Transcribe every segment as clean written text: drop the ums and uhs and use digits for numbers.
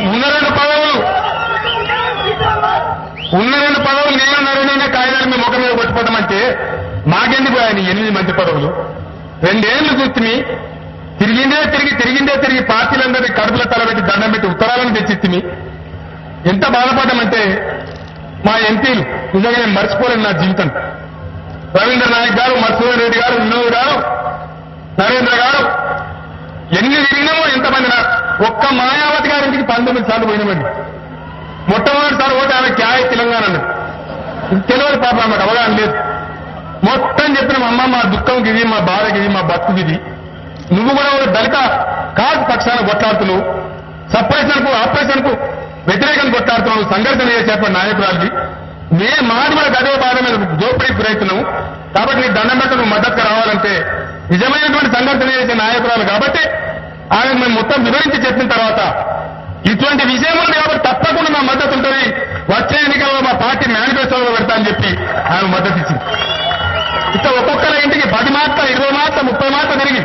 ఉన్న రెండు పదవులు నేను నరేనే కాగితాలు మీ ముఖం మీద కొట్టుకోవడమంటే మాకెందుకు ఆయన 8 మంత్రి పదవులు 2 ఏళ్లు చూస్తుంది తిరిగి పార్టీలందరినీ కడుపుల తలబెట్టి దండం పెట్టి ఉత్తరాలను తెచ్చిత్తిమి. ఎంత బాధపడ్డామంటే మా ఎంపీలు నిజంగా నేను మర్చిపోలేను నా జీవితం. రవీంద్ర నాయక్ గారు, మధుసూదన్ రెడ్డి గారు, వినోద్ గారు, నరేంద్ర గారు ఎన్ని తిరిగినామో ఎంతమంది. ఒక్క మాయావతి గారింటికి 19 సార్లు పోయినామండి. మొట్టమొదటిసారి పోతే ఆమె క్యాయ్ తెలంగాణ తెలియదు పాప, ఆమెకు అవగాహన లేదు. మొత్తం చెప్పిన అమ్మ మా దుఃఖంకి ఇది, మా బాధకి ఇది, మా బతుకుకి ఇది. నువ్వు కూడా ఒక దళిత కాదు పక్షాన కొట్లాడుతున్నావు, ఆపరేషన్ కు వ్యతిరేకంగా కొట్లాడుతున్నావు, సంఘర్షణ చేసేపటి నాయకురాలకి మాది కూడా గదే బాధ మీద దోపిడీకి గురవుతున్నావు. కాబట్టి నీ దండం పెట్ట నువ్వు మద్దతుగా రావాలంటే నిజమైనటువంటి సంఘర్షణ చేసే నాయకురాలు కాబట్టి ఆమె మేము మొత్తం వివరించి చెప్పిన తర్వాత ఇటువంటి విషయం ఉంది కాబట్టి తప్పకుండా మా మద్దతు ఉంటుంది, వచ్చే ఎన్నికల్లో మా పార్టీ మేనిఫెస్టోలో పెడతా అని చెప్పి ఆమె మద్దతు ఇచ్చింది. ఇట్లా ఒక్కొక్కరి ఇంటికి 10 మాటలు, 20 మాటలు, 30 మాటలు తిరిగి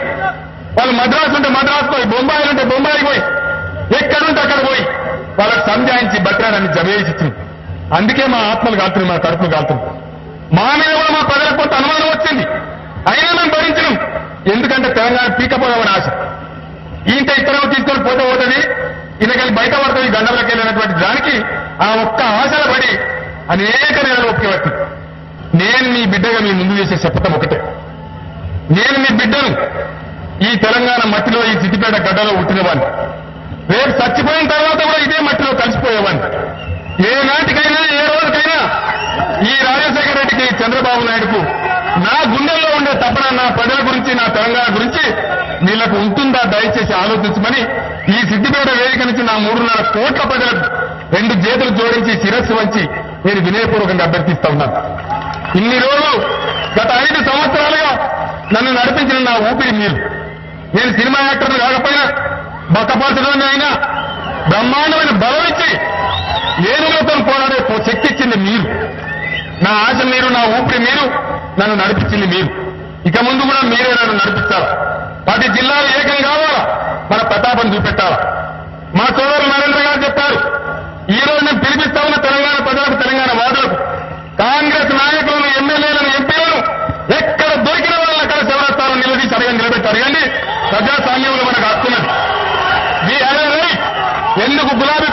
వాళ్ళు మద్రాసు ఉంటే మద్రాసు పోయి, బొంబాయి ఉంటే బొంబాయి పోయి, ఎక్కడుంటే అక్కడ పోయి వాళ్ళకి సంజాయించి బట్రాడని జమేసి ఇచ్చింది. అందుకే మా ఆత్మలు కాలుతున్నాయి, మా తరపులు కాలుతున్నాయి. మా మీద కూడా మా ప్రజలకు కొంత అనుమానం వచ్చింది, అయినా మేము భరించడం. ఎందుకంటే తెలంగాణ పీకపోదామని ఆశ. ఈంత ఇతరులు తీసుకొని పోతుంది, ఈయనకెళ్ళి బయట పడుతుంది గండంలోకి వెళ్ళినటువంటి దానికి ఆ ఒక్క ఆశల పడి అనేక నెలలు ఒప్పుకోవచ్చు. నేను మీ బిడ్డగా మీ ముందు చేసే చెప్పటం ఒకటే, నేను మీ బిడ్డను ఈ తెలంగాణ మట్టిలో, ఈ సిద్దిపేట గడ్డలో పుట్టినవాడిని. రేపు చచ్చిపోయిన తర్వాత కూడా ఇదే మట్టిలో కలిసిపోయేవాడిని. ఏ నాటికైనా ఏ రోజుకైనా ఈ రాజశేఖర రెడ్డికి, చంద్రబాబు నాయుడుకు నా గుండెల్లో ఉండే తపన నా ప్రజల గురించి, నా తెలంగాణ గురించి వీళ్లకు ఉంటుందా దయచేసి ఆలోచించమని ఈ సిద్దిపేట వేదిక నుంచి నా 3.5 కోట్ల ప్రజలకు 2 చేతులు జోడించి శిరస్సు వంచి నేను వినయపూర్వకంగా అభ్యర్థిస్తా ఉన్నాను. ఇన్ని రోజులు గత 5 సంవత్సరాలుగా నన్ను నడిపించిన నా ఊపిరి మీరు. నేను సినిమా యాక్టర్లు కాకపోయినా, బక్కపరచడం అయినా బ్రహ్మాండమైన బలం ఇచ్చి ఏనుగులతో పోరాడే శక్తి ఇచ్చింది మీరు. నా ఆశ మీరు, నా ఊపిరి మీరు, నన్ను నడిపించింది మీరు. ఇక ముందు కూడా మీరే నన్ను నడిపిస్తారు. 10 జిల్లాలు ఏకం కావాలా, మన ప్రతాపం చూపెట్టాలా. మా సోదరులు నరేంద్ర గారు చెప్పారు, ఈ రోజు నేను పిలిపిస్తా ఉన్న తెలంగాణ ప్రజలకు, తెలంగాణ వాదులకు, కాంగ్రెస్ నాయకులను, ఎమ్మెల్యేలను, ఎంపీలను ఎక్కడ దొరికిన వాళ్ళని అక్కడ శివరస్తాలను నిలదీసి నిలబెట్టి అడగండి. ప్రజాస్వామ్యంలో మనకు హక్కున్నది. ఎందుకు గులాబీ